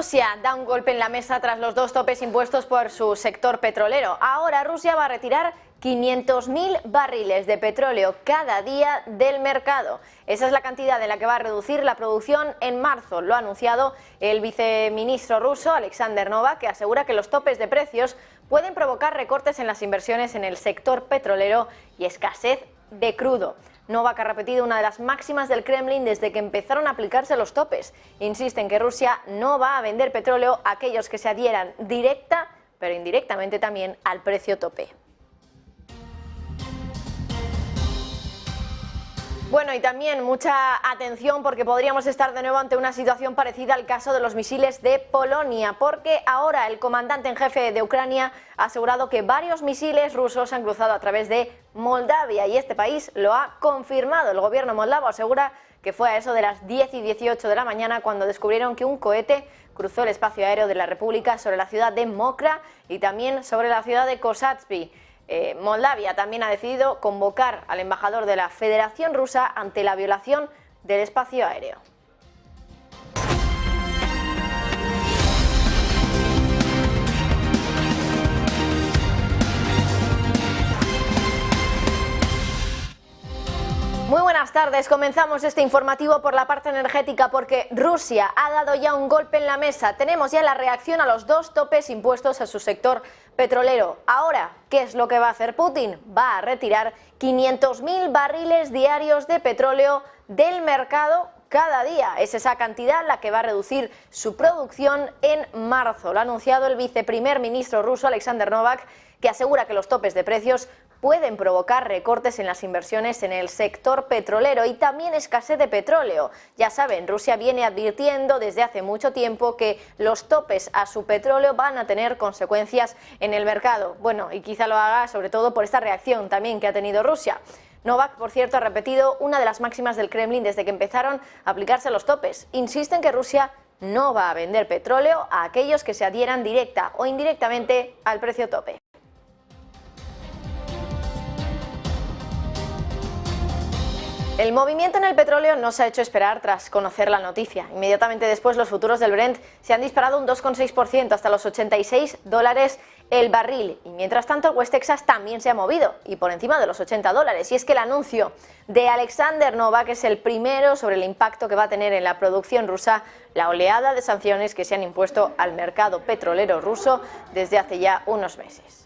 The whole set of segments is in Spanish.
Rusia da un golpe en la mesa tras los dos topes impuestos por su sector petrolero. Ahora Rusia va a retirar 500.000 barriles de petróleo cada día del mercado. Esa es la cantidad en la que va a reducir la producción en marzo. Lo ha anunciado el viceministro ruso, Alexander Novak, que asegura que los topes de precios pueden provocar recortes en las inversiones en el sector petrolero y escasez de crudo. Novak ha repetido una de las máximas del Kremlin desde que empezaron a aplicarse los topes. Insiste en que Rusia no va a vender petróleo a aquellos que se adhieran directa, pero indirectamente también al precio tope. Bueno, y también mucha atención porque podríamos estar de nuevo ante una situación parecida al caso de los misiles de Polonia, porque ahora el comandante en jefe de Ucrania ha asegurado que varios misiles rusos han cruzado a través de Moldavia y este país lo ha confirmado. El gobierno moldavo asegura que fue a eso de las 10 y 18 de la mañana cuando descubrieron que un cohete cruzó el espacio aéreo de la República sobre la ciudad de Mokra y también sobre la ciudad de Kosatsky. Moldavia también ha decidido convocar al embajador de la Federación Rusa ante la violación del espacio aéreo. Muy buenas tardes, comenzamos este informativo por la parte energética porque Rusia ha dado ya un golpe en la mesa. Tenemos ya la reacción a los dos topes impuestos a su sector petrolero. Ahora, ¿qué es lo que va a hacer Putin? Va a retirar 500.000 barriles diarios de petróleo del mercado cada día. Es esa cantidad la que va a reducir su producción en marzo. Lo ha anunciado el viceprimer ministro ruso Alexander Novak, que asegura que los topes de precios pueden provocar recortes en las inversiones en el sector petrolero y también escasez de petróleo. Ya saben, Rusia viene advirtiendo desde hace mucho tiempo que los topes a su petróleo van a tener consecuencias en el mercado. Bueno, y quizá lo haga sobre todo por esta reacción también que ha tenido Rusia. Novak, por cierto, ha repetido una de las máximas del Kremlin desde que empezaron a aplicarse los topes. Insiste en que Rusia no va a vender petróleo a aquellos que se adhieran directa o indirectamente al precio tope. El movimiento en el petróleo no se ha hecho esperar tras conocer la noticia. Inmediatamente después los futuros del Brent se han disparado un 2,6% hasta los $86 el barril. Y mientras tanto el West Texas también se ha movido y por encima de los $80. Y es que el anuncio de Alexander Novak es el primero sobre el impacto que va a tener en la producción rusa la oleada de sanciones que se han impuesto al mercado petrolero ruso desde hace ya unos meses.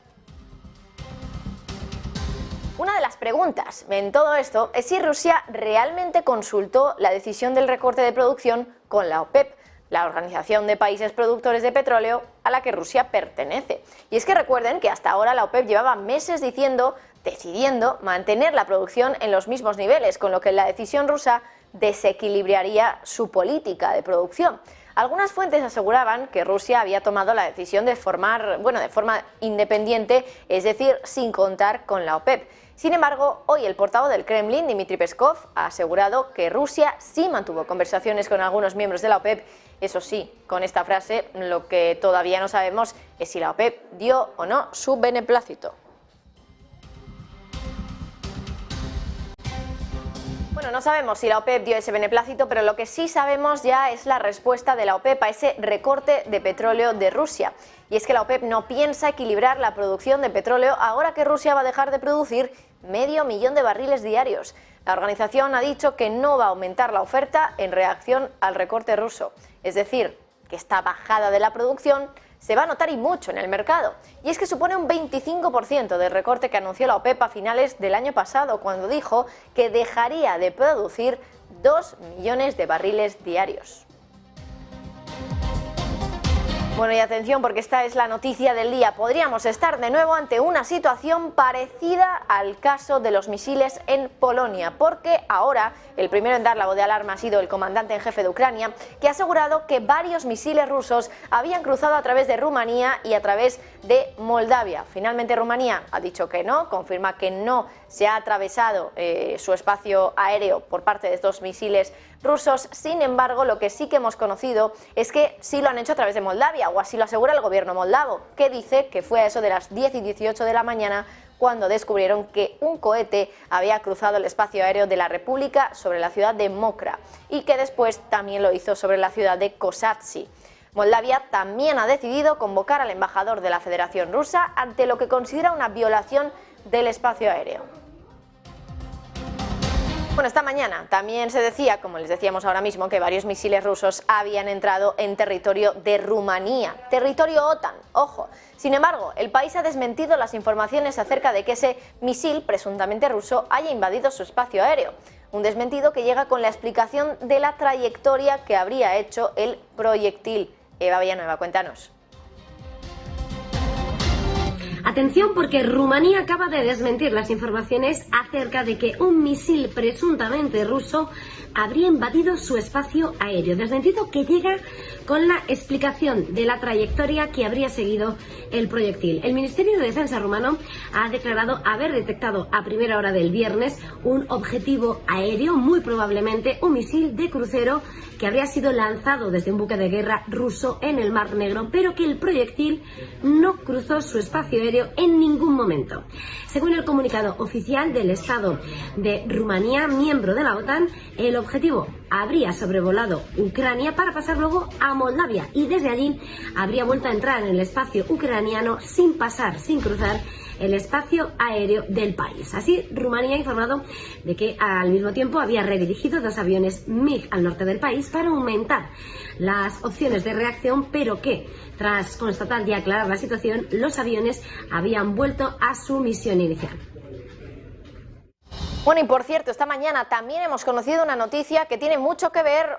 Una de las preguntas en todo esto es si Rusia realmente consultó la decisión del recorte de producción con la OPEP, la Organización de Países Productores de Petróleo a la que Rusia pertenece. Y es que recuerden que hasta ahora la OPEP llevaba meses decidiendo mantener la producción en los mismos niveles, con lo que la decisión rusa desequilibraría su política de producción. Algunas fuentes aseguraban que Rusia había tomado la decisión de forma independiente, es decir, sin contar con la OPEP. Sin embargo, hoy el portavoz del Kremlin, Dmitry Peskov, ha asegurado que Rusia sí mantuvo conversaciones con algunos miembros de la OPEP. Eso sí, con esta frase, lo que todavía no sabemos es si la OPEP dio o no su beneplácito. Bueno, no sabemos si la OPEP dio ese beneplácito, pero lo que sí sabemos ya es la respuesta de la OPEP a ese recorte de petróleo de Rusia. Y es que la OPEP no piensa equilibrar la producción de petróleo ahora que Rusia va a dejar de producir 500.000 de barriles diarios. La organización ha dicho que no va a aumentar la oferta en reacción al recorte ruso. Es decir, que esta bajada de la producción se va a notar y mucho en el mercado. Y es que supone un 25% del recorte que anunció la OPEP a finales del año pasado, cuando dijo que dejaría de producir 2 millones de barriles diarios. Bueno, y atención porque esta es la noticia del día. Podríamos estar de nuevo ante una situación parecida al caso de los misiles en Polonia, porque ahora el primero en dar la voz de alarma ha sido el comandante en jefe de Ucrania, que ha asegurado que varios misiles rusos habían cruzado a través de Rumanía y a través de Moldavia. Finalmente Rumanía ha dicho que no, confirma que no se ha atravesado su espacio aéreo por parte de estos misiles rusos. Sin embargo, lo que sí que hemos conocido es que sí lo han hecho a través de Moldavia, o así lo asegura el gobierno moldavo, que dice que fue a eso de las 10 y 18 de la mañana cuando descubrieron que un cohete había cruzado el espacio aéreo de la República sobre la ciudad de Mokra y que después también lo hizo sobre la ciudad de Kosatsky. Moldavia también ha decidido convocar al embajador de la Federación Rusa ante lo que considera una violación del espacio aéreo. Bueno, esta mañana también se decía, como les decíamos ahora mismo, que varios misiles rusos habían entrado en territorio de Rumanía, territorio OTAN, ojo. Sin embargo, el país ha desmentido las informaciones acerca de que ese misil presuntamente ruso haya invadido su espacio aéreo. Un desmentido que llega con la explicación de la trayectoria que habría hecho el proyectil. Eva Villanueva, cuéntanos. Atención, porque Rumanía acaba de desmentir las informaciones acerca de que un misil presuntamente ruso habría invadido su espacio aéreo. Desmentido que llega con la explicación de la trayectoria que habría seguido el proyectil. El Ministerio de Defensa rumano ha declarado haber detectado a primera hora del viernes un objetivo aéreo, muy probablemente un misil de crucero que habría sido lanzado desde un buque de guerra ruso en el Mar Negro, pero que el proyectil no cruzó su espacio aéreo en ningún momento. Según el comunicado oficial del Estado de Rumanía, miembro de la OTAN, el objetivo habría sobrevolado Ucrania para pasar luego a Moldavia y desde allí habría vuelto a entrar en el espacio ucraniano sin cruzar el espacio aéreo del país. Así, Rumanía ha informado de que al mismo tiempo había redirigido 2 aviones MiG al norte del país para aumentar las opciones de reacción, pero que, tras constatar y aclarar la situación, los aviones habían vuelto a su misión inicial. Bueno, y por cierto, esta mañana también hemos conocido una noticia que tiene mucho que ver,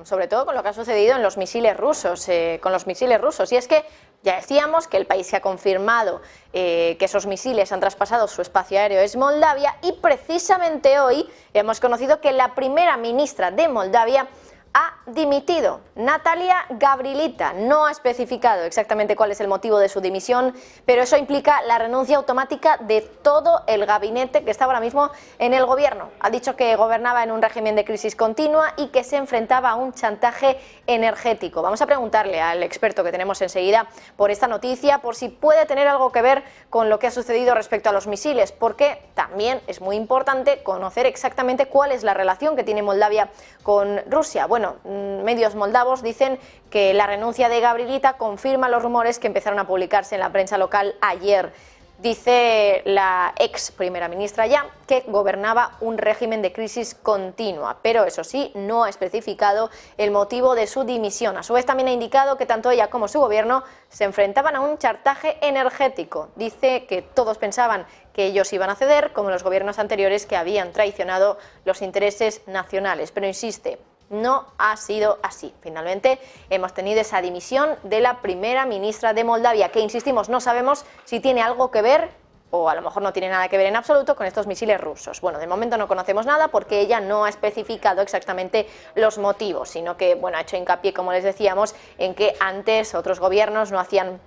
sobre todo con lo que ha sucedido en los misiles rusos, y es que ya decíamos que el país que ha confirmado que esos misiles han traspasado su espacio aéreo es Moldavia, y precisamente hoy hemos conocido que la primera ministra de Moldavia ha dimitido. Natalia Gavrilita no ha especificado exactamente cuál es el motivo de su dimisión, pero eso implica la renuncia automática de todo el gabinete que está ahora mismo en el gobierno. Ha dicho que gobernaba en un régimen de crisis continua y que se enfrentaba a un chantaje energético. Vamos a preguntarle al experto que tenemos enseguida por esta noticia, por si puede tener algo que ver con lo que ha sucedido respecto a los misiles, porque también es muy importante conocer exactamente cuál es la relación que tiene Moldavia con Rusia. Bueno, medios moldavos dicen que la renuncia de Gavrilita confirma los rumores que empezaron a publicarse en la prensa local ayer. Dice la ex primera ministra ya que gobernaba un régimen de crisis continua, pero eso sí, no ha especificado el motivo de su dimisión. A su vez también ha indicado que tanto ella como su gobierno se enfrentaban a un chantaje energético. Dice que todos pensaban que ellos iban a ceder, como los gobiernos anteriores que habían traicionado los intereses nacionales, pero insiste, no ha sido así. Finalmente hemos tenido esa dimisión de la primera ministra de Moldavia, que insistimos, no sabemos si tiene algo que ver, o a lo mejor no tiene nada que ver en absoluto, con estos misiles rusos. Bueno, de momento no conocemos nada porque ella no ha especificado exactamente los motivos, sino que, bueno, ha hecho hincapié, como les decíamos, en que antes otros gobiernos no hacían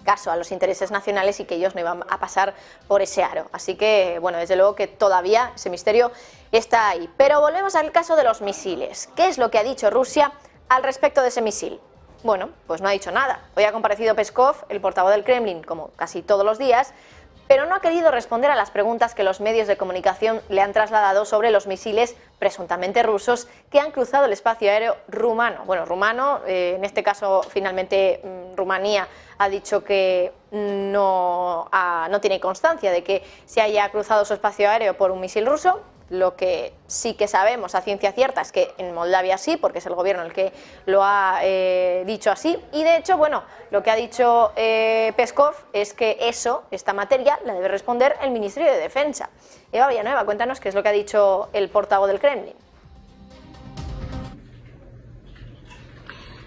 caso a los intereses nacionales y que ellos no iban a pasar por ese aro. Así que, bueno, desde luego que todavía ese misterio está ahí. Pero volvemos al caso de los misiles. ¿Qué es lo que ha dicho Rusia al respecto de ese misil? Bueno, pues no ha dicho nada. Hoy ha comparecido Peskov, el portavoz del Kremlin, como casi todos los días, pero no ha querido responder a las preguntas que los medios de comunicación le han trasladado sobre los misiles presuntamente rusos que han cruzado el espacio aéreo rumano. Bueno, rumano, en este caso finalmente Rumanía ha dicho que no tiene constancia de que se haya cruzado su espacio aéreo por un misil ruso. Lo que sí que sabemos a ciencia cierta es que en Moldavia sí, porque es el gobierno el que lo ha dicho así. Y de hecho, bueno, lo que ha dicho Peskov es que esta materia la debe responder el Ministerio de Defensa. Eva Villanueva, cuéntanos qué es lo que ha dicho el portavoz del Kremlin.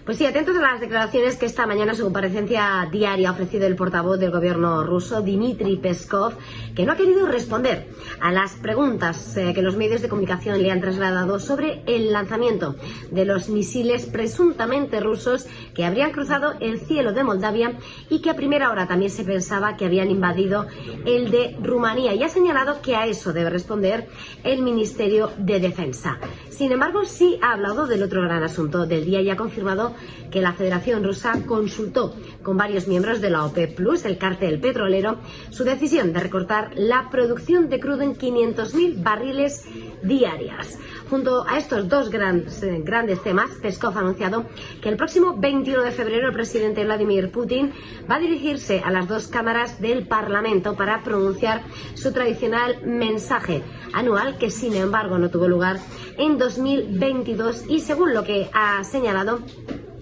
Pues sí, atentos a las declaraciones que esta mañana, su comparecencia diaria, ha ofrecido el portavoz del gobierno ruso, Dmitry Peskov, que no ha querido responder a las preguntas que los medios de comunicación le han trasladado sobre el lanzamiento de los misiles presuntamente rusos que habrían cruzado el cielo de Moldavia y que a primera hora también se pensaba que habían invadido el de Rumanía. Y ha señalado que a eso debe responder el Ministerio de Defensa. Sin embargo, sí ha hablado del otro gran asunto del día y ha confirmado que la Federación Rusa consultó con varios miembros de la OPEP Plus, el cártel petrolero, su decisión de recortar la producción de crudo en 500.000 barriles diarias. Junto a estos dos grandes temas, Peskov ha anunciado que el próximo 21 de febrero el presidente Vladimir Putin va a dirigirse a las dos cámaras del Parlamento para pronunciar su tradicional mensaje anual, que sin embargo no tuvo lugar en 2022 y, según lo que ha señalado,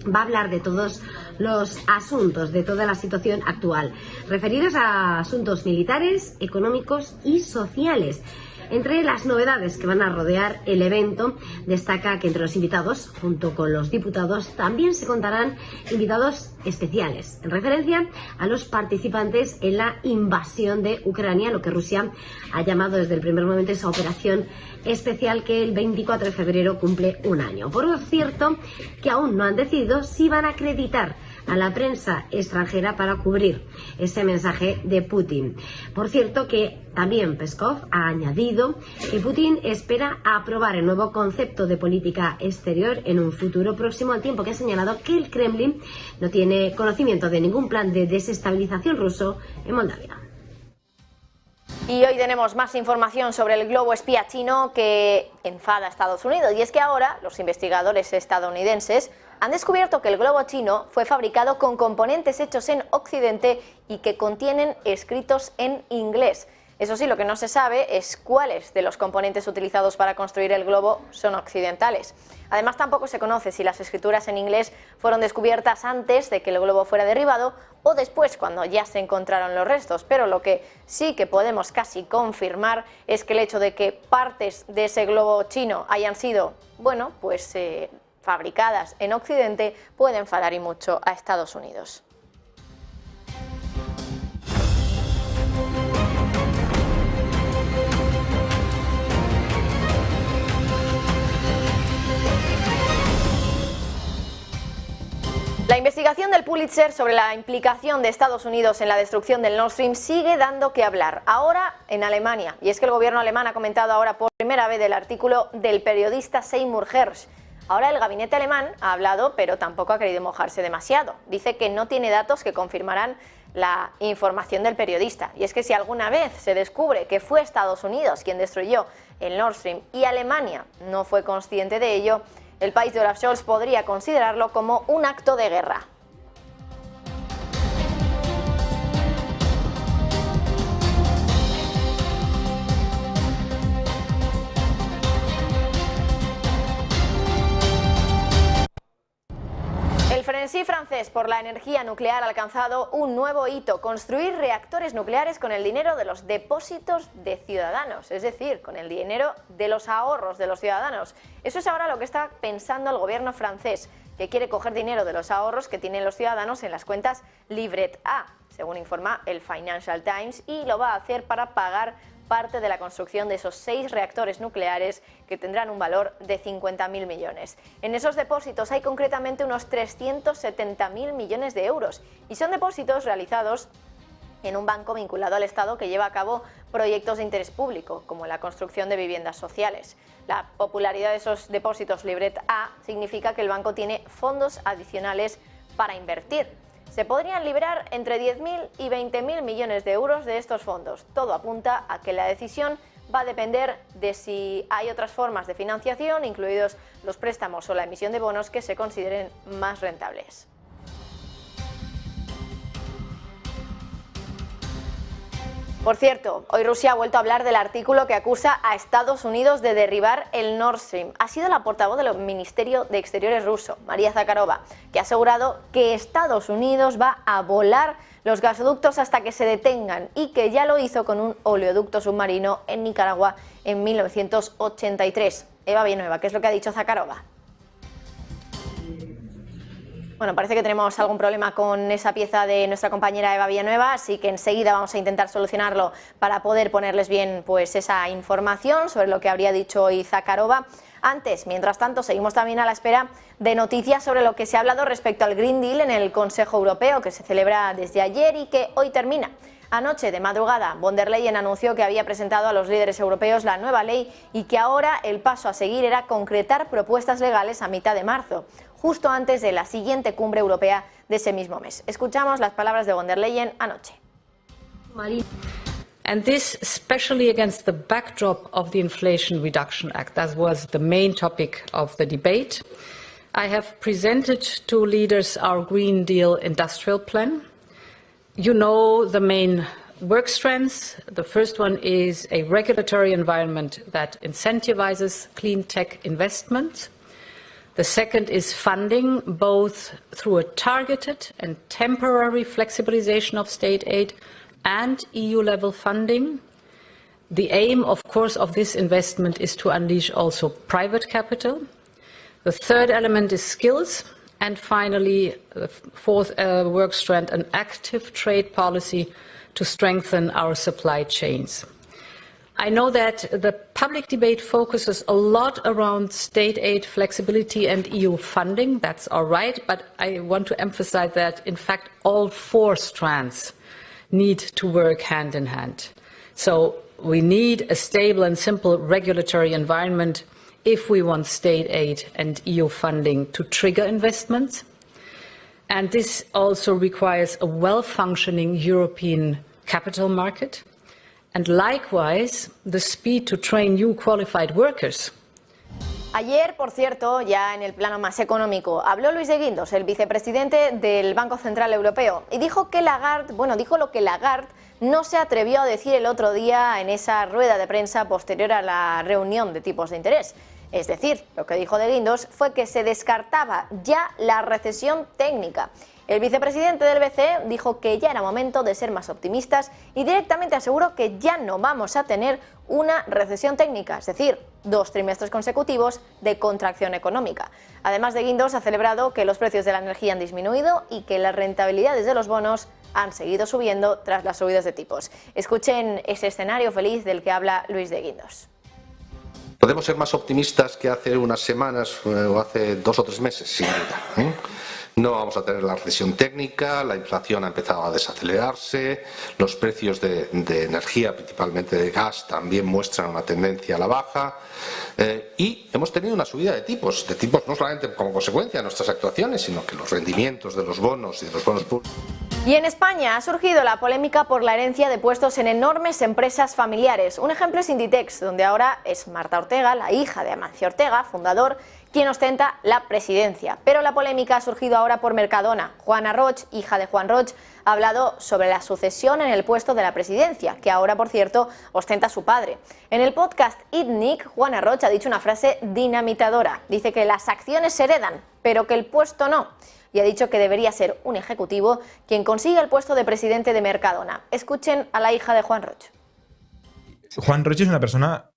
va a hablar de todos los asuntos, de toda la situación actual, referidos a asuntos militares, económicos y sociales. Entre las novedades que van a rodear el evento, destaca que entre los invitados, junto con los diputados, también se contarán invitados especiales, en referencia a los participantes en la invasión de Ucrania, lo que Rusia ha llamado desde el primer momento esa operación especial que el 24 de febrero cumple un año. Por cierto, que aún no han decidido si van a acreditar a la prensa extranjera para cubrir ese mensaje de Putin. Por cierto, que también Peskov ha añadido que Putin espera aprobar el nuevo concepto de política exterior en un futuro próximo, al tiempo que ha señalado que el Kremlin no tiene conocimiento de ningún plan de desestabilización ruso en Moldavia. Y hoy tenemos más información sobre el globo espía chino que enfada a Estados Unidos. Y es que ahora los investigadores estadounidenses han descubierto que el globo chino fue fabricado con componentes hechos en Occidente y que contienen escritos en inglés. Eso sí, lo que no se sabe es cuáles de los componentes utilizados para construir el globo son occidentales. Además, tampoco se conoce si las escrituras en inglés fueron descubiertas antes de que el globo fuera derribado o después, cuando ya se encontraron los restos. Pero lo que sí que podemos casi confirmar es que el hecho de que partes de ese globo chino hayan sido, bueno, pues fabricadas en Occidente puede enfadar y mucho a Estados Unidos. La investigación del Pulitzer sobre la implicación de Estados Unidos en la destrucción del Nord Stream sigue dando que hablar, ahora en Alemania. Y es que el gobierno alemán ha comentado ahora por primera vez el artículo del periodista Seymour Hersh. Ahora el gabinete alemán ha hablado, pero tampoco ha querido mojarse demasiado. Dice que no tiene datos que confirmarán la información del periodista. Y es que si alguna vez se descubre que fue Estados Unidos quien destruyó el Nord Stream y Alemania no fue consciente de ello, el país de Olaf Scholz podría considerarlo como un acto de guerra. El frenesí francés por la energía nuclear ha alcanzado un nuevo hito: construir reactores nucleares con el dinero de los depósitos de ciudadanos, es decir, con el dinero de los ahorros de los ciudadanos. Eso es ahora lo que está pensando el gobierno francés, que quiere coger dinero de los ahorros que tienen los ciudadanos en las cuentas Livret A, según informa el Financial Times, y lo va a hacer para pagar parte de la construcción de esos 6 reactores nucleares que tendrán un valor de 50.000 millones. En esos depósitos hay concretamente unos 370.000 millones de euros y son depósitos realizados en un banco vinculado al Estado que lleva a cabo proyectos de interés público, como la construcción de viviendas sociales. La popularidad de esos depósitos Livret A significa que el banco tiene fondos adicionales para invertir. Se podrían liberar entre 10.000 y 20.000 millones de euros de estos fondos. Todo apunta a que la decisión va a depender de si hay otras formas de financiación, incluidos los préstamos o la emisión de bonos, que se consideren más rentables. Por cierto, hoy Rusia ha vuelto a hablar del artículo que acusa a Estados Unidos de derribar el Nord Stream. Ha sido la portavoz del Ministerio de Exteriores ruso, María Zakharova, que ha asegurado que Estados Unidos va a volar los gasoductos hasta que se detengan y que ya lo hizo con un oleoducto submarino en Nicaragua en 1983. Eva Villanueva, ¿qué es lo que ha dicho Zakharova? Bueno, parece que tenemos algún problema con esa pieza de nuestra compañera Eva Villanueva, así que enseguida vamos a intentar solucionarlo para poder ponerles bien pues esa información sobre lo que habría dicho hoy Zakharova. Antes, mientras tanto, seguimos también a la espera de noticias sobre lo que se ha hablado respecto al Green Deal en el Consejo Europeo, que se celebra desde ayer y que hoy termina. Anoche, de madrugada, von der Leyen anunció que había presentado a los líderes europeos la nueva ley y que ahora el paso a seguir era concretar propuestas legales a mitad de marzo, justo antes de la siguiente cumbre europea de ese mismo mes. Escuchamos las palabras de von der Leyen anoche. And this especially against the backdrop of the Inflation Reduction Act. That was the main topic of the debate. I have presented to leaders our Green Deal industrial plan. You know the main work strands. The first one is a regulatory environment that incentivizes clean tech investment. The second is funding, both through a targeted and temporary flexibilization of state aid and EU-level funding. The aim, of course, of this investment is to unleash also private capital. The third element is skills. And finally, the fourth work strand, an active trade policy to strengthen our supply chains. I know that the public debate focuses a lot around state aid flexibility and EU funding. That's all right, but I want to emphasize that, in fact, all four strands need to work hand in hand. So we need a stable and simple regulatory environment if we want state aid and EU funding to trigger investments. And this also requires a well-functioning European capital market. And likewise, the speed to train new qualified workers. Ayer, por cierto, ya en el plano más económico, habló Luis de Guindos, el vicepresidente del Banco Central Europeo, y dijo dijo lo que Lagarde no se atrevió a decir el otro día en esa rueda de prensa posterior a la reunión de tipos de interés. Es decir, lo que dijo de Guindos fue que se descartaba ya la recesión técnica. El vicepresidente del BCE dijo que ya era momento de ser más optimistas y directamente aseguró que ya no vamos a tener una recesión técnica, es decir, 2 trimestres consecutivos de contracción económica. Además de Guindos, ha celebrado que los precios de la energía han disminuido y que las rentabilidades de los bonos han seguido subiendo tras las subidas de tipos. Escuchen ese escenario feliz del que habla Luis de Guindos. Podemos ser más optimistas que hace unas semanas o hace 2 o 3 meses, sin duda. No vamos a tener la recesión técnica, la inflación ha empezado a desacelerarse, los precios de energía, principalmente de gas, también muestran una tendencia a la baja y hemos tenido una subida de tipos no solamente como consecuencia de nuestras actuaciones, sino que los rendimientos de los bonos y de los bonos públicos. Y en España ha surgido la polémica por la herencia de puestos en enormes empresas familiares. Un ejemplo es Inditex, donde ahora es Marta Ortega, la hija de Amancio Ortega, fundador, quien ostenta la presidencia. Pero la polémica ha surgido ahora por Mercadona. Juana Roig, hija de Juan Roig, ha hablado sobre la sucesión en el puesto de la presidencia, que ahora, por cierto, ostenta su padre. En el podcast ITNIC, Juana Roig ha dicho una frase dinamitadora. Dice que las acciones se heredan, pero que el puesto no. Y ha dicho que debería ser un ejecutivo quien consiga el puesto de presidente de Mercadona. Escuchen a la hija de Juan Roig. Juan Roig es una persona,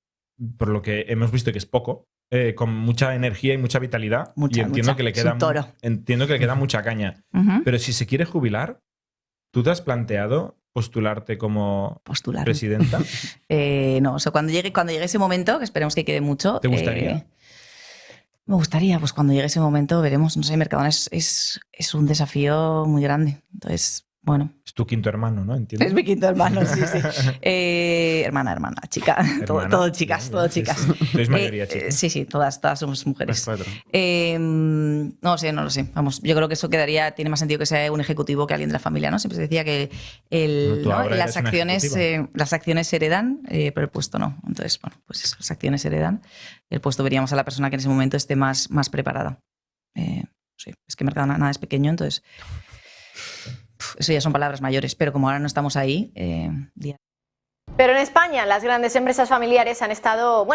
por lo que hemos visto que es poco, con mucha energía y mucha vitalidad. Entiendo que le queda mucha caña. Pero si se quiere jubilar, ¿tú te has planteado postularte como presidenta? No, o sea, cuando llegue ese momento, que esperemos que quede mucho. ¿Te gustaría? Me gustaría, pues cuando llegue ese momento veremos. No sé, Mercadona es un desafío muy grande. Entonces, bueno. Es tu quinto hermano, ¿no? ¿Entiendes? Es mi quinto hermano, sí. Hermana, chica. Todo chicas, todo chicas. ¿Sois mayoría chicas? Sí, todas somos mujeres. Cuatro. No lo sé. Vamos, yo creo que eso tiene más sentido que sea un ejecutivo que alguien de la familia, ¿no? Siempre se decía que las acciones se heredan, pero el puesto no. Entonces, bueno, pues eso, las acciones se heredan. El puesto veríamos a la persona que en ese momento esté más preparada. Sí, es que Mercadona nada es pequeño, entonces eso ya son palabras mayores, pero como ahora no estamos ahí... Pero en España las grandes empresas familiares han estilado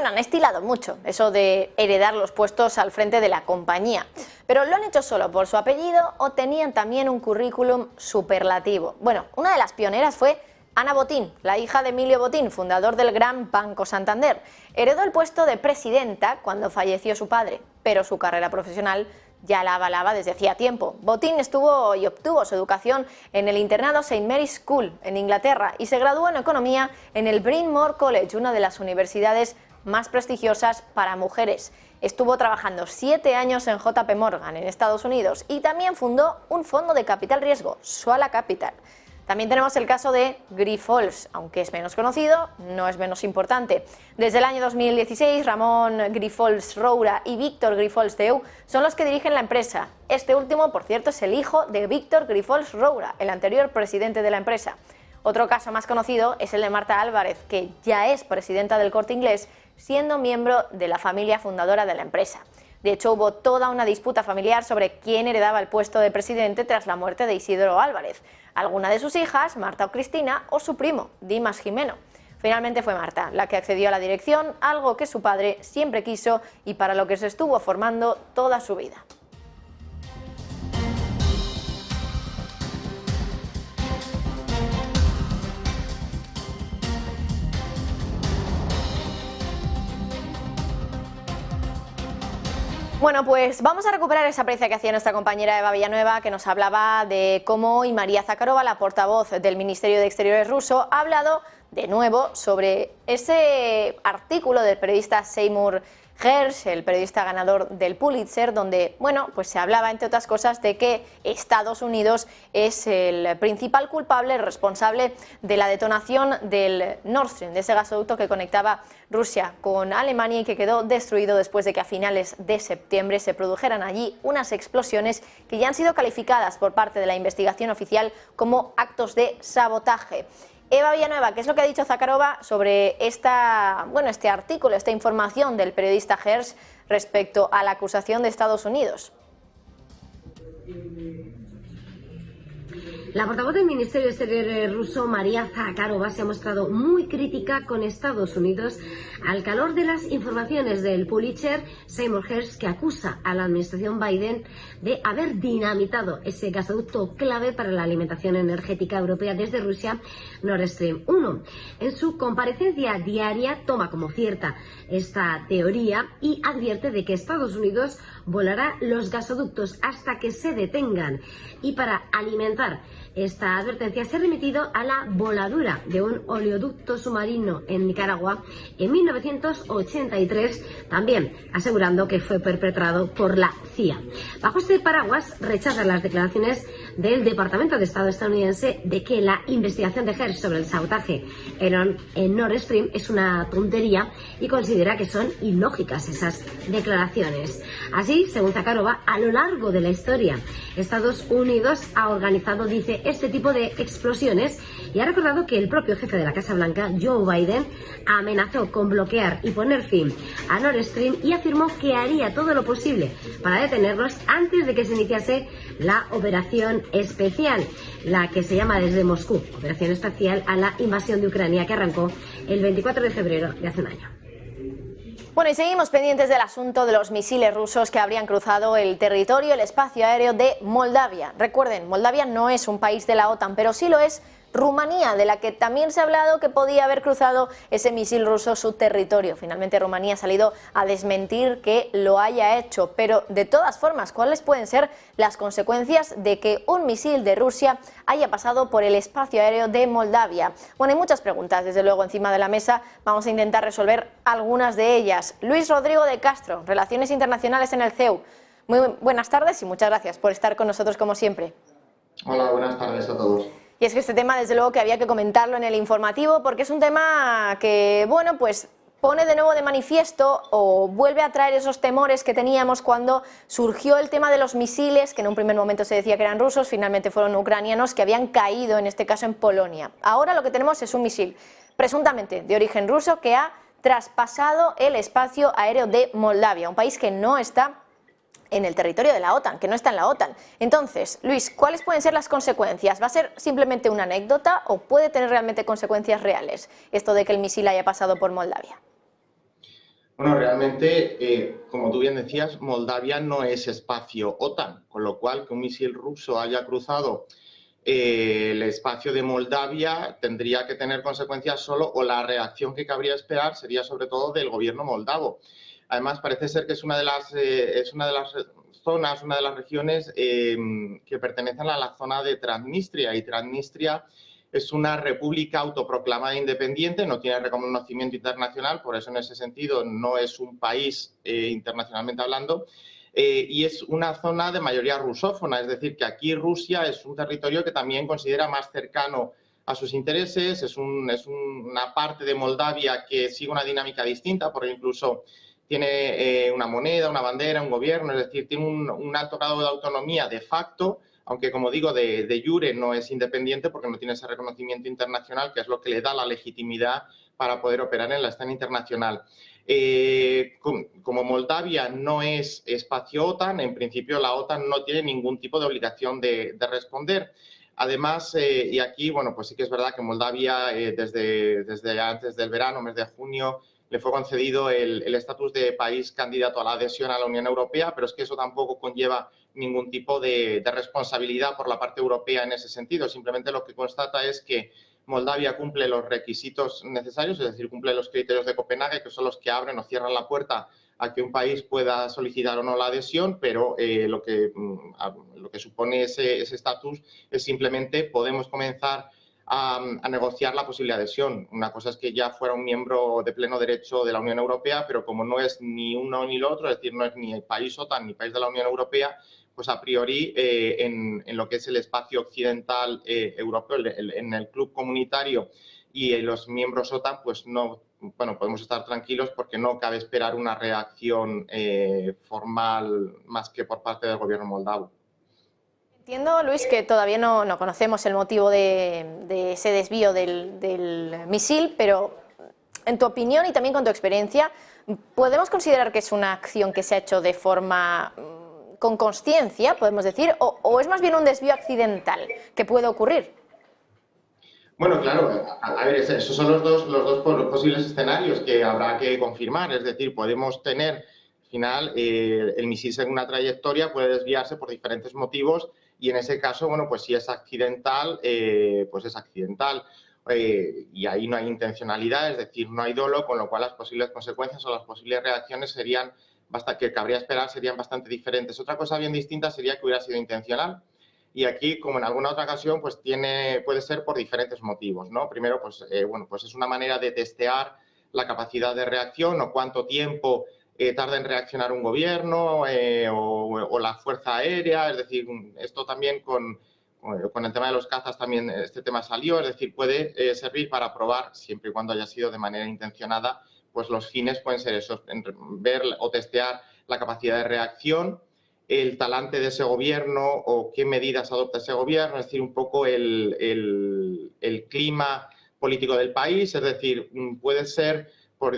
mucho eso de heredar los puestos al frente de la compañía. Pero ¿lo han hecho solo por su apellido o tenían también un currículum superlativo? Bueno, una de las pioneras fue Ana Botín, la hija de Emilio Botín, fundador del Gran Banco Santander. Heredó el puesto de presidenta cuando falleció su padre, pero su carrera profesional ya la avalaba desde hacía tiempo. Botín estuvo y obtuvo su educación en el internado St. Mary's School en Inglaterra y se graduó en economía en el Bryn Mawr College, una de las universidades más prestigiosas para mujeres. Estuvo trabajando 7 años en JP Morgan en Estados Unidos y también fundó un fondo de capital riesgo, Swala Capital. También tenemos el caso de Grifols, aunque es menos conocido, no es menos importante. Desde el año 2016, Ramón Grifols Roura y Víctor Grifols Deu son los que dirigen la empresa. Este último, por cierto, es el hijo de Víctor Grifols Roura, el anterior presidente de la empresa. Otro caso más conocido es el de Marta Álvarez, que ya es presidenta del Corte Inglés, siendo miembro de la familia fundadora de la empresa. De hecho, hubo toda una disputa familiar sobre quién heredaba el puesto de presidente tras la muerte de Isidro Álvarez. Alguna de sus hijas, Marta o Cristina, o su primo, Dimas Jimeno. Finalmente fue Marta la que accedió a la dirección, algo que su padre siempre quiso y para lo que se estuvo formando toda su vida. Bueno, pues vamos a recuperar esa previa que hacía nuestra compañera Eva Villanueva, que nos hablaba de cómo hoy María Zakharova, la portavoz del Ministerio de Exteriores ruso, ha hablado de nuevo sobre ese artículo del periodista Seymour Hersh, el periodista ganador del Pulitzer, donde, bueno, pues se hablaba, entre otras cosas, de que Estados Unidos es el principal culpable, responsable de la detonación del Nord Stream, de ese gasoducto que conectaba Rusia con Alemania y que quedó destruido después de que a finales de septiembre se produjeran allí unas explosiones que ya han sido calificadas por parte de la investigación oficial como actos de sabotaje. Eva Villanueva, ¿qué es lo que ha dicho Zakharova sobre este artículo, esta información del periodista Hersh respecto a la acusación de Estados Unidos? La portavoz del Ministerio de Exteriores ruso, María Zakharova, se ha mostrado muy crítica con Estados Unidos al calor de las informaciones del Pulitzer Seymour Hersh, que acusa a la administración Biden de haber dinamitado ese gasoducto clave para la alimentación energética europea desde Rusia, Nord Stream 1. En su comparecencia diaria toma como cierta esta teoría y advierte de que Estados Unidos volará los gasoductos hasta que se detengan. Y para alimentar esta advertencia se ha remitido a la voladura de un oleoducto submarino en Nicaragua en 1983, también asegurando que fue perpetrado por la CIA. Bajo este paraguas rechaza las declaraciones del Departamento de Estado estadounidense de que la investigación de Hersh sobre el sabotaje en Nord Stream es una tontería y considera que son ilógicas esas declaraciones. Así, según Zakharova, a lo largo de la historia, Estados Unidos ha organizado, dice, este tipo de explosiones y ha recordado que el propio jefe de la Casa Blanca, Joe Biden, amenazó con bloquear y poner fin a Nord Stream y afirmó que haría todo lo posible para detenerlos antes de que se iniciase la operación especial, la que se llama desde Moscú, operación especial a la invasión de Ucrania, que arrancó el 24 de febrero de hace un año. Bueno, y seguimos pendientes del asunto de los misiles rusos que habrían cruzado el territorio, el espacio aéreo de Moldavia. Recuerden, Moldavia no es un país de la OTAN, pero sí lo es Rumanía, de la que también se ha hablado que podía haber cruzado ese misil ruso su territorio. Finalmente Rumanía ha salido a desmentir que lo haya hecho, pero de todas formas, ¿cuáles pueden ser las consecuencias de que un misil de Rusia haya pasado por el espacio aéreo de Moldavia? Bueno, hay muchas preguntas, desde luego, encima de la mesa. Vamos a intentar resolver algunas de ellas. Luis Rodrigo de Castro, Relaciones Internacionales en el CEU. Muy buenas tardes y muchas gracias por estar con nosotros como siempre. Hola, buenas tardes a todos. Y es que este tema, desde luego, que había que comentarlo en el informativo, porque es un tema que, bueno, pues pone de nuevo de manifiesto o vuelve a traer esos temores que teníamos cuando surgió el tema de los misiles, que en un primer momento se decía que eran rusos, finalmente fueron ucranianos, que habían caído, en este caso, en Polonia. Ahora lo que tenemos es un misil, presuntamente de origen ruso, que ha traspasado el espacio aéreo de Moldavia, un país que no está en el territorio de la OTAN, que no está en la OTAN. Entonces, Luis, ¿cuáles pueden ser las consecuencias? ¿Va a ser simplemente una anécdota o puede tener realmente consecuencias reales esto de que el misil haya pasado por Moldavia? Bueno, realmente, como tú bien decías, Moldavia no es espacio OTAN, con lo cual que un misil ruso haya cruzado el espacio de Moldavia tendría que tener consecuencias solo, o la reacción que cabría esperar sería sobre todo del gobierno moldavo. Además, parece ser que es una de las zonas, una de las regiones que pertenecen a la zona de Transnistria. Y Transnistria es una república autoproclamada independiente, no tiene reconocimiento internacional, por eso en ese sentido no es un país internacionalmente hablando. y es una zona de mayoría rusófona, es decir, que aquí Rusia es un territorio que también considera más cercano a sus intereses, es una parte de Moldavia que sigue una dinámica distinta, porque incluso tiene una moneda, una bandera, un gobierno, es decir, tiene un alto grado de autonomía de facto, aunque como digo, de jure no es independiente porque no tiene ese reconocimiento internacional, que es lo que le da la legitimidad para poder operar en la escena internacional. Como Moldavia no es espacio OTAN, en principio la OTAN no tiene ningún tipo de obligación de responder. Además, y aquí, bueno, pues sí que es verdad que Moldavia desde antes del verano, mes de junio, le fue concedido el estatus de país candidato a la adhesión a la Unión Europea, pero es que eso tampoco conlleva ningún tipo de responsabilidad por la parte europea en ese sentido. Simplemente lo que constata es que Moldavia cumple los requisitos necesarios, es decir, cumple los criterios de Copenhague, que son los que abren o cierran la puerta a que un país pueda solicitar o no la adhesión, pero lo que supone ese estatus es simplemente podemos comenzar a negociar la posible adhesión. Una cosa es que ya fuera un miembro de pleno derecho de la Unión Europea, pero como no es ni uno ni lo otro, es decir, no es ni el país OTAN ni país de la Unión Europea, pues a priori en lo que es el espacio occidental europeo, en el club comunitario y los miembros OTAN, pues no, bueno, podemos estar tranquilos porque no cabe esperar una reacción formal más que por parte del gobierno moldavo. Entiendo, Luis, que todavía no conocemos el motivo de ese desvío del misil, pero en tu opinión y también con tu experiencia, ¿podemos considerar que es una acción que se ha hecho de forma con consciencia, podemos decir, o es más bien un desvío accidental que puede ocurrir? Bueno, claro, a ver, esos son los dos posibles escenarios que habrá que confirmar, es decir, podemos tener, al final, el misil según una trayectoria puede desviarse por diferentes motivos y en ese caso, bueno, pues si es accidental, pues es accidental. Y ahí no hay intencionalidad, es decir, no hay dolo, con lo cual las posibles consecuencias o las posibles reacciones que cabría esperar serían bastante diferentes. Otra cosa bien distinta sería que hubiera sido intencional. Y aquí, como en alguna otra ocasión, pues puede ser por diferentes motivos, ¿no? Primero, pues, bueno, pues es una manera de testear la capacidad de reacción o cuánto tiempo tarda en reaccionar un gobierno o la fuerza aérea. Es decir, esto también con el tema de los cazas también este tema salió. Es decir, puede servir para probar, siempre y cuando haya sido de manera intencionada, pues los fines pueden ser esos, ver o testear la capacidad de reacción, el talante de ese gobierno o qué medidas adopta ese gobierno, es decir, un poco el clima político del país, es decir, puede ser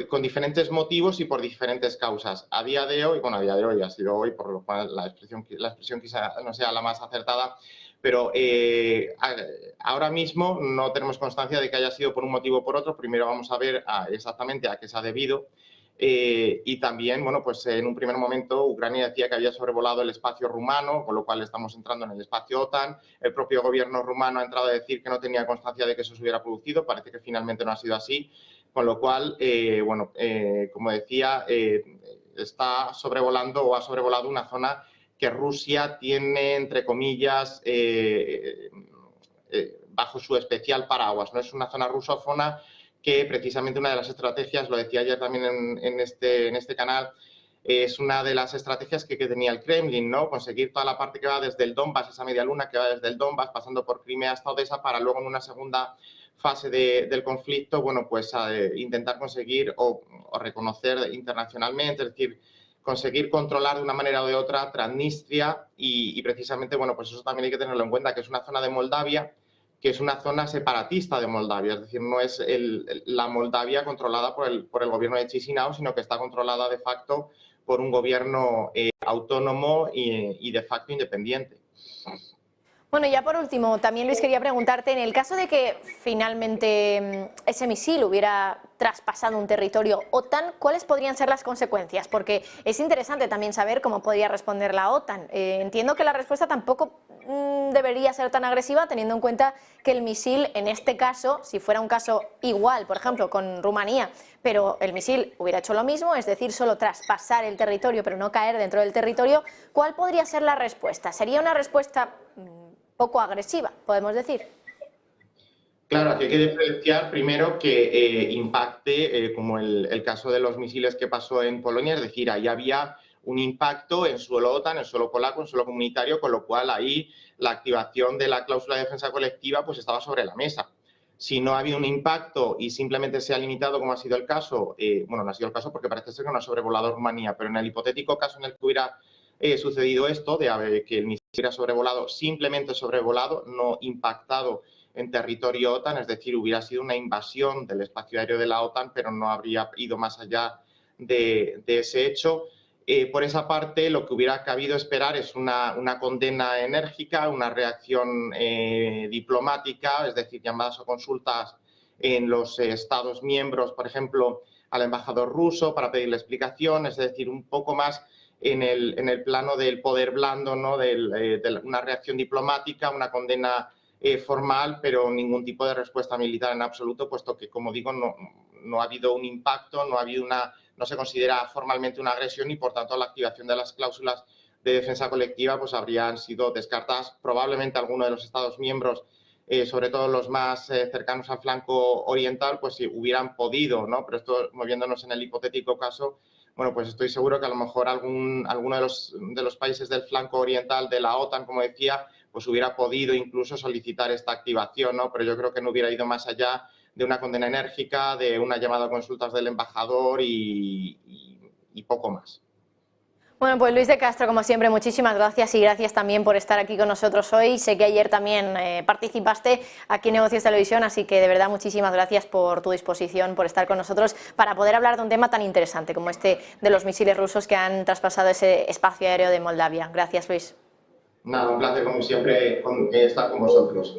con diferentes motivos y por diferentes causas. A día de hoy, bueno, a día de hoy ha sido hoy, por lo cual la expresión quizá no sea la más acertada, pero ahora mismo no tenemos constancia de que haya sido por un motivo o por otro. Primero vamos a ver exactamente a qué se ha debido. Y también, bueno, pues en un primer momento Ucrania decía que había sobrevolado el espacio rumano, con lo cual estamos entrando en el espacio OTAN. El propio gobierno rumano ha entrado a decir que no tenía constancia de que eso se hubiera producido. Parece que finalmente no ha sido así, con lo cual, bueno, como decía, está sobrevolando o ha sobrevolado una zona que Rusia tiene, entre comillas, bajo su especial paraguas. No es una zona rusófona, que precisamente una de las estrategias, lo decía ayer también en este canal, es una de las estrategias que tenía el Kremlin, ¿no? Conseguir toda la parte que va desde el Donbass, esa media luna que va desde el Donbass, pasando por Crimea hasta Odessa, para luego en una segunda fase del conflicto, bueno, pues intentar conseguir o reconocer internacionalmente, es decir, conseguir controlar de una manera o de otra Transnistria y precisamente, bueno, pues eso también hay que tenerlo en cuenta, que es una zona de Moldavia que es una zona separatista de Moldavia, es decir, no es la Moldavia controlada por el gobierno de Chisinau, sino que está controlada de facto por un gobierno autónomo y de facto independiente. Bueno, ya por último, también Luis quería preguntarte, en el caso de que finalmente ese misil hubiera traspasado un territorio OTAN, ¿cuáles podrían ser las consecuencias? Porque es interesante también saber cómo podría responder la OTAN. Entiendo que la respuesta tampoco debería ser tan agresiva, teniendo en cuenta que el misil, en este caso, si fuera un caso igual, por ejemplo, con Rumanía, pero el misil hubiera hecho lo mismo, es decir, solo traspasar el territorio, pero no caer dentro del territorio, ¿cuál podría ser la respuesta? ¿Sería una respuesta poco agresiva, podemos decir? Claro, aquí hay que diferenciar primero que impacte, como el caso de los misiles que pasó en Polonia, es decir, ahí había un impacto en suelo OTAN, en suelo polaco, en suelo comunitario, con lo cual ahí la activación de la cláusula de defensa colectiva pues estaba sobre la mesa. Si no ha habido un impacto y simplemente se ha limitado, como ha sido el caso, bueno, no ha sido el caso porque parece ser que no ha sobrevolado Rumanía, pero en el hipotético caso en el que hubiera sucedido esto, de que el misil hubiera sobrevolado, simplemente sobrevolado, no impactado en territorio OTAN, es decir, hubiera sido una invasión del espacio aéreo de la OTAN, pero no habría ido más allá de ese hecho. Por esa parte, lo que hubiera cabido esperar es una condena enérgica, una reacción diplomática, es decir, llamadas o consultas en los Estados miembros, por ejemplo, al embajador ruso para pedirle explicación, es decir, un poco más en el plano del poder blando, ¿no? De una reacción diplomática, una condena formal, pero ningún tipo de respuesta militar en absoluto, puesto que, como digo, no ha habido un impacto, no se considera formalmente una agresión y, por tanto, la activación de las cláusulas de defensa colectiva pues habrían sido descartadas. Probablemente algunos de los Estados miembros, sobre todo los más cercanos al flanco oriental, pues sí, hubieran podido, ¿no? Pero esto, moviéndonos en el hipotético caso, bueno, pues estoy seguro que a lo mejor alguno de los países del flanco oriental de la OTAN, como decía, pues hubiera podido incluso solicitar esta activación, ¿no? Pero yo creo que no hubiera ido más allá de una condena enérgica, de una llamada a consultas del embajador y poco más. Bueno, pues Luis de Castro, como siempre, muchísimas gracias y gracias también por estar aquí con nosotros hoy. Sé que ayer también participaste aquí en Negocios Televisión, así que de verdad muchísimas gracias por tu disposición, por estar con nosotros para poder hablar de un tema tan interesante como este de los misiles rusos que han traspasado ese espacio aéreo de Moldavia. Gracias, Luis. Nada, un placer como siempre estar con vosotros.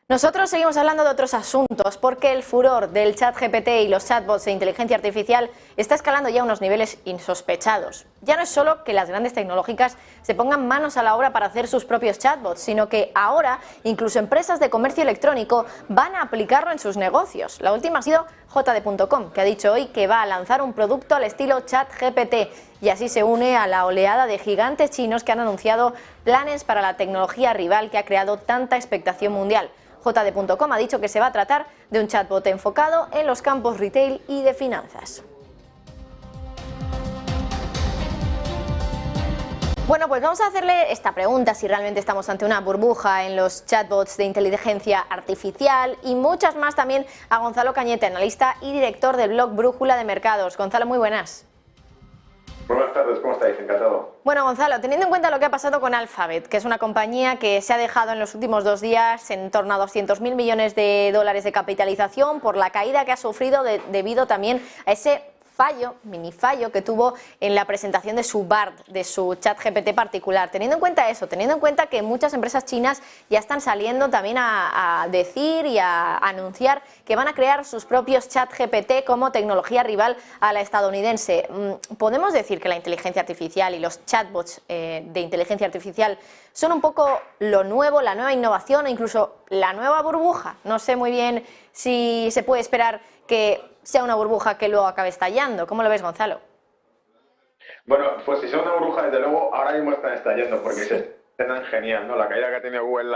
Nosotros seguimos hablando de otros asuntos porque el furor del ChatGPT y los chatbots de inteligencia artificial está escalando ya a unos niveles insospechados. Ya no es solo que las grandes tecnológicas se pongan manos a la obra para hacer sus propios chatbots, sino que ahora incluso empresas de comercio electrónico van a aplicarlo en sus negocios. La última ha sido JD.com, que ha dicho hoy que va a lanzar un producto al estilo ChatGPT y así se une a la oleada de gigantes chinos que han anunciado planes para la tecnología rival que ha creado tanta expectación mundial. JD.com ha dicho que se va a tratar de un chatbot enfocado en los campos retail y de finanzas. Bueno, pues vamos a hacerle esta pregunta, si realmente estamos ante una burbuja en los chatbots de inteligencia artificial y muchas más también a Gonzalo Cañete, analista y director del blog Brújula de Mercados. Gonzalo, muy buenas. Buenas tardes, ¿cómo estáis? Encantado. Bueno, Gonzalo, teniendo en cuenta lo que ha pasado con Alphabet, que es una compañía que se ha dejado en los últimos 2 días en torno a 200.000 millones de dólares de capitalización por la caída que ha sufrido debido también a ese mini fallo que tuvo en la presentación de su BART, de su ChatGPT particular. Teniendo en cuenta eso, teniendo en cuenta que muchas empresas chinas ya están saliendo también a decir y a anunciar que van a crear sus propios ChatGPT como tecnología rival a la estadounidense, ¿podemos decir que la inteligencia artificial y los chatbots de inteligencia artificial son un poco lo nuevo, la nueva innovación o incluso la nueva burbuja? No sé muy bien si se puede esperar que sea una burbuja que luego acabe estallando. ¿Cómo lo ves, Gonzalo? Bueno, pues si sea una burbuja, desde luego, ahora mismo están estallando porque se estrenan genial, ¿no? La caída que ha tenido Google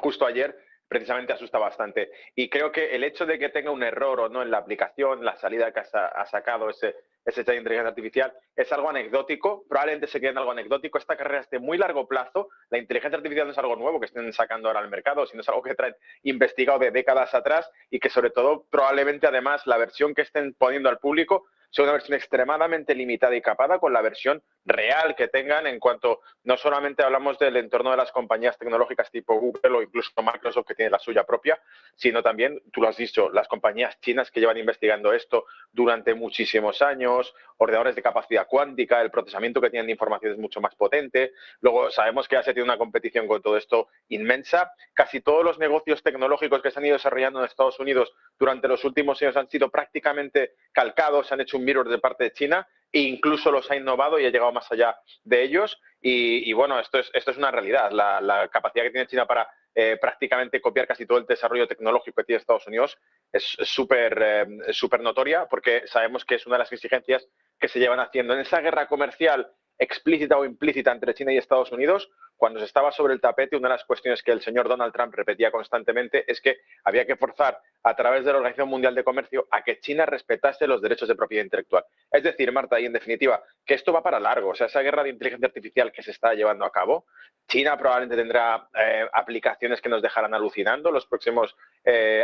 justo ayer precisamente asusta bastante. Y creo que el hecho de que tenga un error o no en la aplicación, la salida que ha sacado ese chat de inteligencia artificial, es algo anecdótico, probablemente se quede en algo anecdótico. Esta carrera es de muy largo plazo, la inteligencia artificial no es algo nuevo que estén sacando ahora al mercado, sino es algo que traen investigado de décadas atrás y que sobre todo probablemente además la versión que estén poniendo al público sea una versión extremadamente limitada y capada con la versión real que tengan en cuanto no solamente hablamos del entorno de las compañías tecnológicas tipo Google o incluso Microsoft que tiene la suya propia, sino también, tú lo has dicho, las compañías chinas que llevan investigando esto durante muchísimos años, ordenadores de capacidad cuántica, el procesamiento que tienen de información es mucho más potente. Luego sabemos que ya se tiene una competición con todo esto inmensa. Casi todos los negocios tecnológicos que se han ido desarrollando en Estados Unidos durante los últimos años han sido prácticamente calcados, han hecho un mirror de parte de China e incluso los ha innovado y ha llegado más allá de ellos. Y bueno, esto es una realidad. La capacidad que tiene China para prácticamente copiar casi todo el desarrollo tecnológico que tiene Estados Unidos es súper notoria porque sabemos que es una de las exigencias que se llevan haciendo en esa guerra comercial explícita o implícita entre China y Estados Unidos. cuando se estaba sobre el tapete, una de las cuestiones que el señor Donald Trump repetía constantemente es que había que forzar a través de la Organización Mundial de Comercio a que China respetase los derechos de propiedad intelectual. Es decir, Marta, y en definitiva, que esto va para largo. O sea, esa guerra de inteligencia artificial que se está llevando a cabo, China probablemente tendrá aplicaciones que nos dejarán alucinando los próximos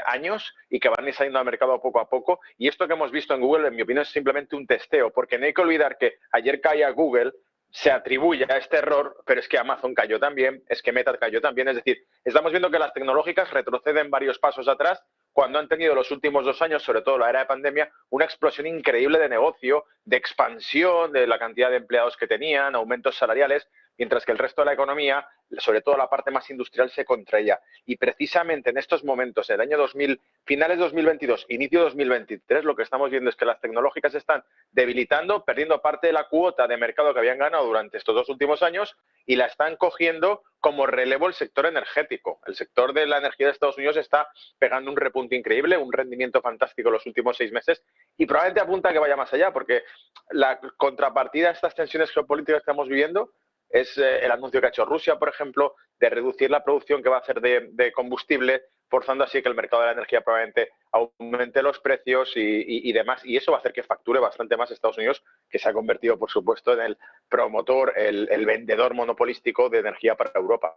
años y que van a ir saliendo al mercado poco a poco. Y esto que hemos visto en Google, en mi opinión, es simplemente un testeo, porque no hay que olvidar que ayer caía Google, se atribuye a este error, pero es que Amazon cayó también, es que Meta cayó también. Es decir, estamos viendo que las tecnológicas retroceden varios pasos atrás cuando han tenido los últimos 2 años, sobre todo la era de pandemia, una explosión increíble de negocio, de expansión de la cantidad de empleados que tenían, aumentos salariales, mientras que el resto de la economía, sobre todo la parte más industrial, se contraía. Y precisamente en estos momentos, en el año 2000, finales 2022, inicio 2023, lo que estamos viendo es que las tecnológicas están debilitando, perdiendo parte de la cuota de mercado que habían ganado durante estos 2 últimos años y la están cogiendo como relevo el sector energético. El sector de la energía de Estados Unidos está pegando un repunte increíble, un rendimiento fantástico en los últimos 6 meses y probablemente apunta a que vaya más allá, porque la contrapartida a estas tensiones geopolíticas que estamos viviendo es el anuncio que ha hecho Rusia, por ejemplo, de reducir la producción que va a hacer de combustible, forzando así que el mercado de la energía probablemente aumente los precios y demás. Y eso va a hacer que facture bastante más Estados Unidos, que se ha convertido, por supuesto, en el promotor, el vendedor monopolístico de energía para Europa.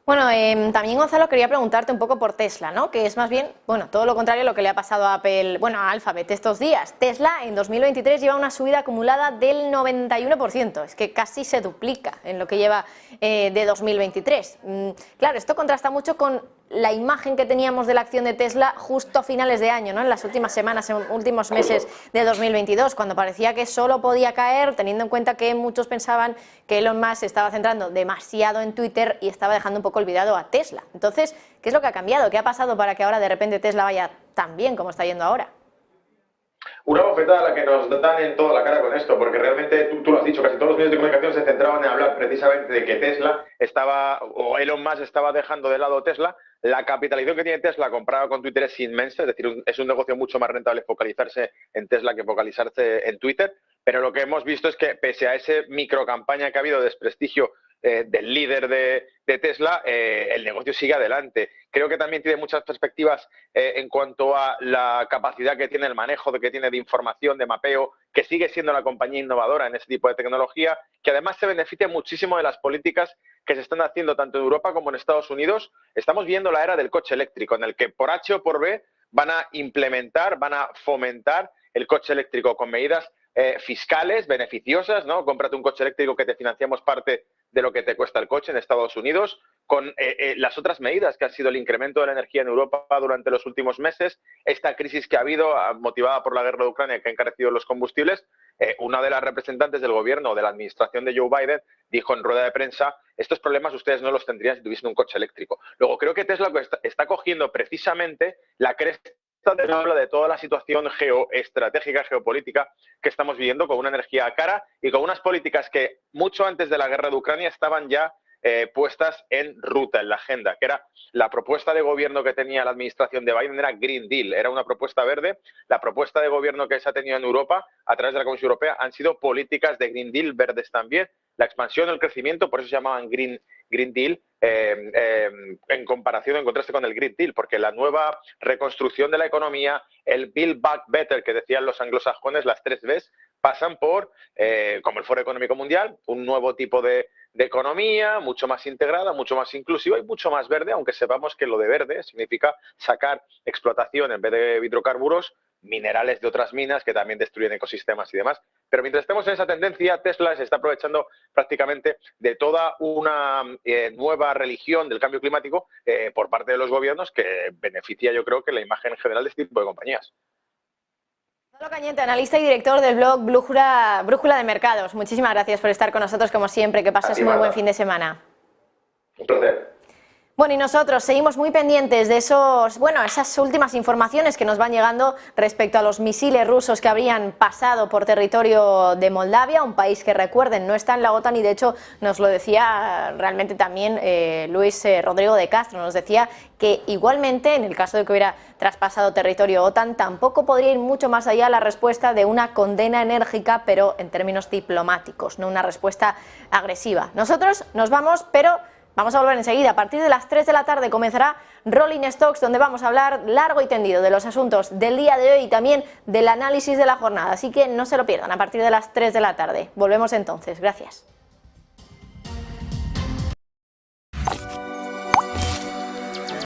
Bueno, también, Gonzalo, quería preguntarte un poco por Tesla, ¿no? Que es más bien, bueno, todo lo contrario a lo que le ha pasado a Apple, bueno, a Alphabet estos días. Tesla en 2023 lleva una subida acumulada del 91%, es que casi se duplica en lo que lleva de 2023. Claro, esto contrasta mucho con la imagen que teníamos de la acción de Tesla justo a finales de año, ¿no? En las últimas semanas, en últimos meses de 2022, cuando parecía que solo podía caer, teniendo en cuenta que muchos pensaban que Elon Musk se estaba centrando demasiado en Twitter y estaba dejando un poco olvidado a Tesla. Entonces, ¿qué es lo que ha cambiado? ¿Qué ha pasado para que ahora de repente Tesla vaya tan bien como está yendo ahora? Una bofetada la que nos dan en toda la cara con esto, porque realmente tú lo has dicho, casi todos los medios de comunicación se centraban en hablar precisamente de que Tesla estaba, o Elon Musk estaba dejando de lado Tesla. La capitalización que tiene Tesla comparada con Twitter es inmensa, es decir, es un negocio mucho más rentable focalizarse en Tesla que focalizarse en Twitter, pero lo que hemos visto es que pese a esa microcampaña que ha habido de desprestigio del líder de Tesla, el negocio sigue adelante. Creo que también tiene muchas perspectivas en cuanto a la capacidad que tiene, el manejo que tiene de información, de mapeo, que sigue siendo la compañía innovadora en ese tipo de tecnología, que además se beneficia muchísimo de las políticas que se están haciendo tanto en Europa como en Estados Unidos. Estamos viendo la era del coche eléctrico, en el que por H o por B van a implementar, van a fomentar el coche eléctrico con medidas fiscales beneficiosas, ¿no? Cómprate un coche eléctrico que te financiamos parte de lo que te cuesta el coche en Estados Unidos, con las otras medidas que ha sido el incremento de la energía en Europa durante los últimos meses, esta crisis que ha habido motivada por la guerra de Ucrania que ha encarecido los combustibles. Una de las representantes del gobierno de la administración de Joe Biden dijo en rueda de prensa: estos problemas ustedes no los tendrían si tuviesen un coche eléctrico. Luego creo que Tesla está cogiendo precisamente la cresta de toda la situación geoestratégica, geopolítica que estamos viviendo, con una energía cara y con unas políticas que mucho antes de la guerra de Ucrania estaban ya puestas en ruta, en la agenda, que era la propuesta de gobierno que tenía la administración de Biden, era Green Deal, era una propuesta verde. La propuesta de gobierno que se ha tenido en Europa a través de la Comisión Europea han sido políticas de Green Deal verdes también, la expansión, el crecimiento, por eso se llamaban Green Deal, en comparación, en contraste con el Green Deal, porque la nueva reconstrucción de la economía, el Build Back Better que decían los anglosajones, las 3 Bs, pasan por, como el Foro Económico Mundial, un nuevo tipo de economía, mucho más integrada, mucho más inclusiva y mucho más verde, aunque sepamos que lo de verde significa sacar explotación, en vez de hidrocarburos, minerales de otras minas que también destruyen ecosistemas y demás. Pero mientras estemos en esa tendencia, Tesla se está aprovechando prácticamente de toda una nueva religión del cambio climático por parte de los gobiernos, que beneficia, yo creo, que la imagen general de este tipo de compañías. Gonzalo Cañete, analista y director del blog Brújula de Mercados. Muchísimas gracias por estar con nosotros, como siempre. Que pases muy buen fin de semana. Un placer. Bueno, y nosotros seguimos muy pendientes de esas últimas informaciones que nos van llegando respecto a los misiles rusos que habrían pasado por territorio de Moldavia, un país que, recuerden, no está en la OTAN, y de hecho nos lo decía realmente también Luis Rodrigo de Castro, nos decía que igualmente, en el caso de que hubiera traspasado territorio OTAN, tampoco podría ir mucho más allá la respuesta de una condena enérgica, pero en términos diplomáticos, no una respuesta agresiva. Nosotros nos vamos, pero vamos a volver enseguida. A partir de las 3 de la tarde comenzará Rolling Stocks, donde vamos a hablar largo y tendido de los asuntos del día de hoy y también del análisis de la jornada. Así que no se lo pierdan a partir de las 3 de la tarde. Volvemos entonces. Gracias.